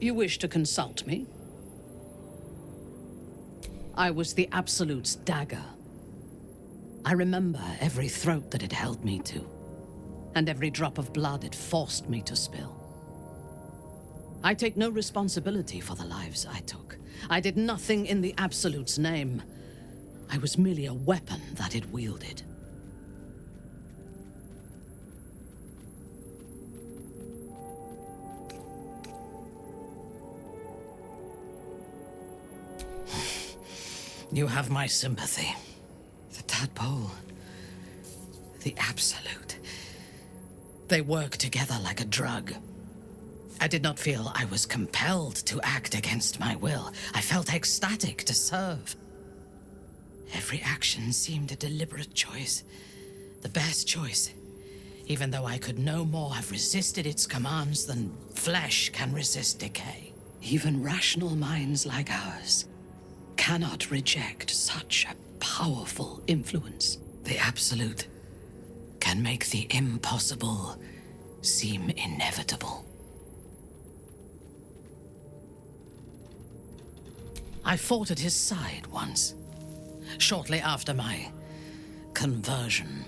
You wish to consult me? I was the Absolute's dagger. I remember every throat that it held me to, and every drop of blood it forced me to spill. I take no responsibility for the lives I took. I did nothing in the Absolute's name. I was merely a weapon that it wielded. You have my sympathy. The tadpole, the Absolute, they work together like a drug. I did not feel I was compelled to act against my will. I felt ecstatic to serve. Every action seemed a deliberate choice, the best choice, even though I could no more have resisted its commands than flesh can resist decay. Even rational minds like ours cannot reject such a powerful influence. The Absolute can make the impossible seem inevitable. I fought at his side once, shortly after my conversion.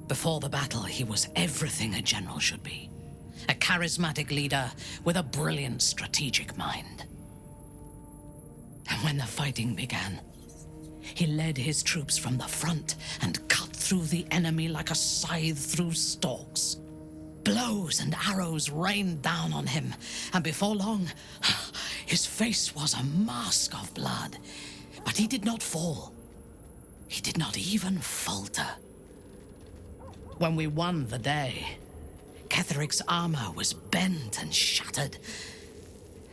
Before the battle, he was everything a general should be. A charismatic leader with a brilliant strategic mind. And when the fighting began, he led his troops from the front and cut through the enemy like a scythe through stalks. Blows and arrows rained down on him, and before long, his face was a mask of blood. But he did not fall. He did not even falter. When we won the day, Ketheric's armor was bent and shattered,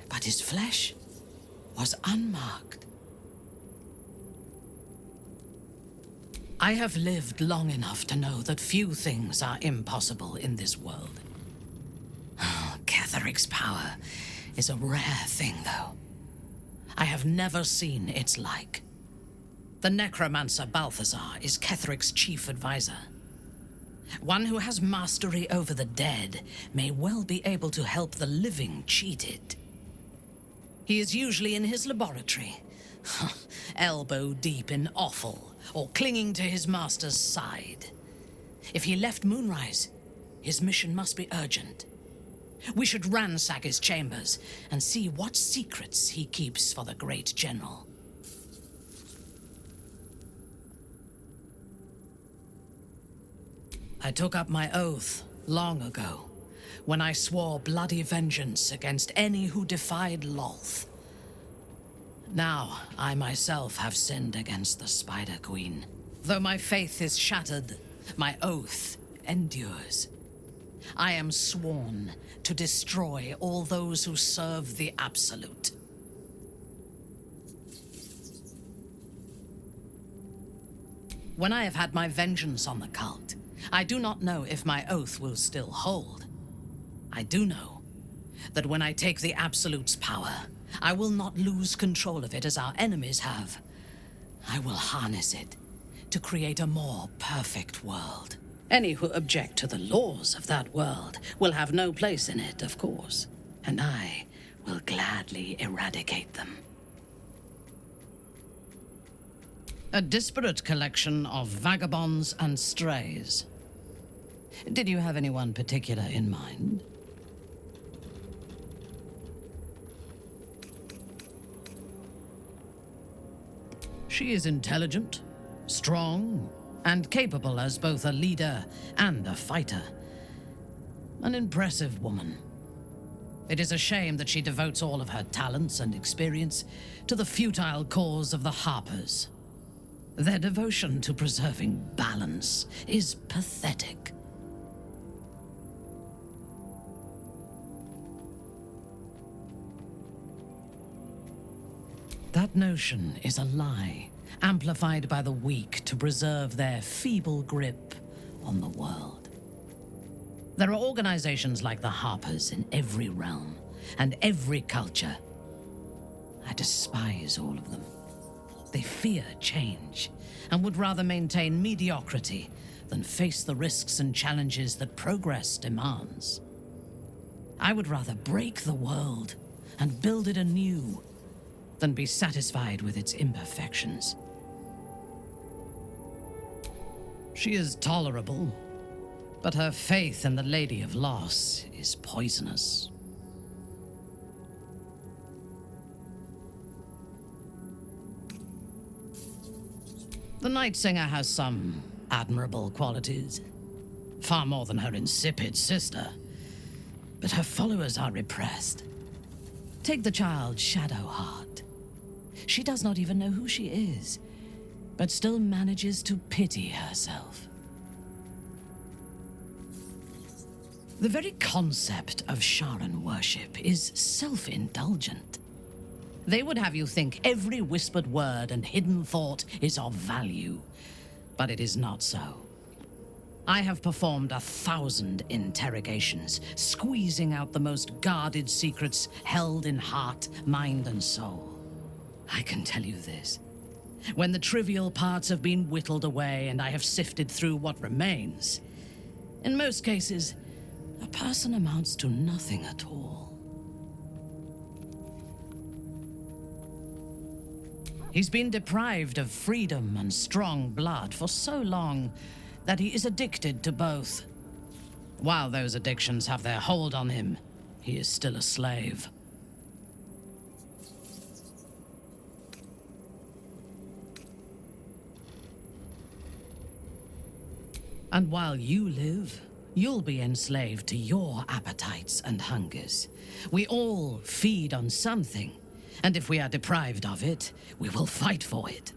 but his flesh was unmarked. I have lived long enough to know that few things are impossible in this world. Ketheric's power is a rare thing, though. I have never seen its like. The necromancer Balthazar is Ketheric's chief advisor. One who has mastery over the dead may well be able to help the living cheated. He is usually in his laboratory, elbow deep in offal, or clinging to his master's side. If he left Moonrise, his mission must be urgent. We should ransack his chambers and see what secrets he keeps for the great general. I took up my oath long ago, when I swore bloody vengeance against any who defied Lolth. Now, I myself have sinned against the Spider Queen. Though my faith is shattered, my oath endures. I am sworn to destroy all those who serve the Absolute. When I have had my vengeance on the cult, I do not know if my oath will still hold. I do know that when I take the Absolute's power, I will not lose control of it as our enemies have. I will harness it to create a more perfect world. Any who object to the laws of that world will have no place in it, of course, and I will gladly eradicate them. A disparate collection of vagabonds and strays. Did you have anyone particular in mind? She is intelligent, strong, and capable as both a leader and a fighter. An impressive woman. It is a shame that she devotes all of her talents and experience to the futile cause of the Harpers. Their devotion to preserving balance is pathetic. That notion is a lie, amplified by the weak to preserve their feeble grip on the world. There are organizations like the Harpers in every realm and every culture. I despise all of them. They fear change and would rather maintain mediocrity than face the risks and challenges that progress demands. I would rather break the world and build it anew than be satisfied with its imperfections. She is tolerable, but her faith in the Lady of Loss is poisonous. The Night Singer has some admirable qualities, far more than her insipid sister, but her followers are repressed. Take the child Shadowheart. She does not even know who she is, but still manages to pity herself. The very concept of Sharan worship is self-indulgent. They would have you think every whispered word and hidden thought is of value, but it is not so. I have performed 1,000 interrogations, squeezing out the most guarded secrets held in heart, mind, and soul. I can tell you this. When the trivial parts have been whittled away and I have sifted through what remains, in most cases, a person amounts to nothing at all. He's been deprived of freedom and strong blood for so long that he is addicted to both. While those addictions have their hold on him, he is still a slave. And while you live, you'll be enslaved to your appetites and hungers. We all feed on something, and if we are deprived of it, we will fight for it.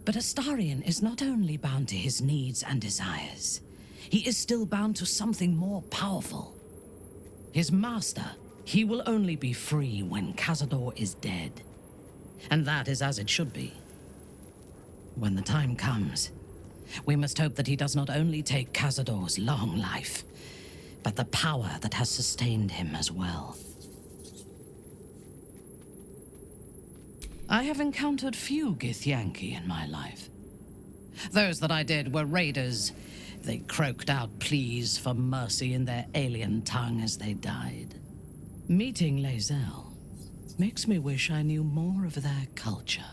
But Astarion is not only bound to his needs and desires, he is still bound to something more powerful. His master. He will only be free when Cazador is dead. And that is as it should be. When the time comes, we must hope that he does not only take Cazador's long life, but the power that has sustained him as well. I have encountered few Githyanki in my life. Those that I did were raiders. They croaked out pleas for mercy in their alien tongue as they died. Meeting Lae'zel makes me wish I knew more of their culture.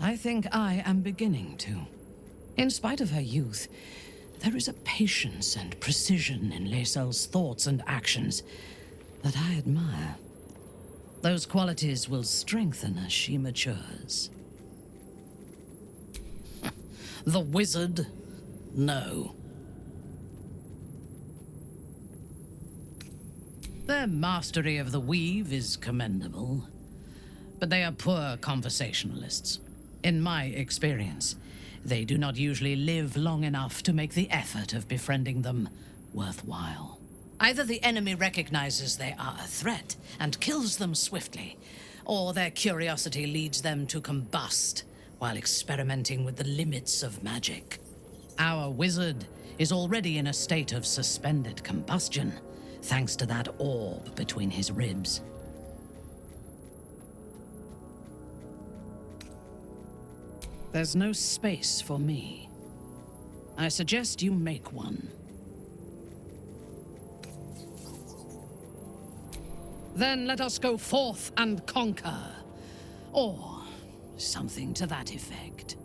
I think I am beginning to. In spite of her youth, there is a patience and precision in Lae'zel's thoughts and actions that I admire. Those qualities will strengthen as she matures. The wizard? No. Their mastery of the weave is commendable, but they are poor conversationalists. In my experience, they do not usually live long enough to make the effort of befriending them worthwhile. Either the enemy recognizes they are a threat and kills them swiftly, or their curiosity leads them to combust while experimenting with the limits of magic. Our wizard is already in a state of suspended combustion, thanks to that orb between his ribs. There's no space for me. I suggest you make one. Then let us go forth and conquer. Or something to that effect.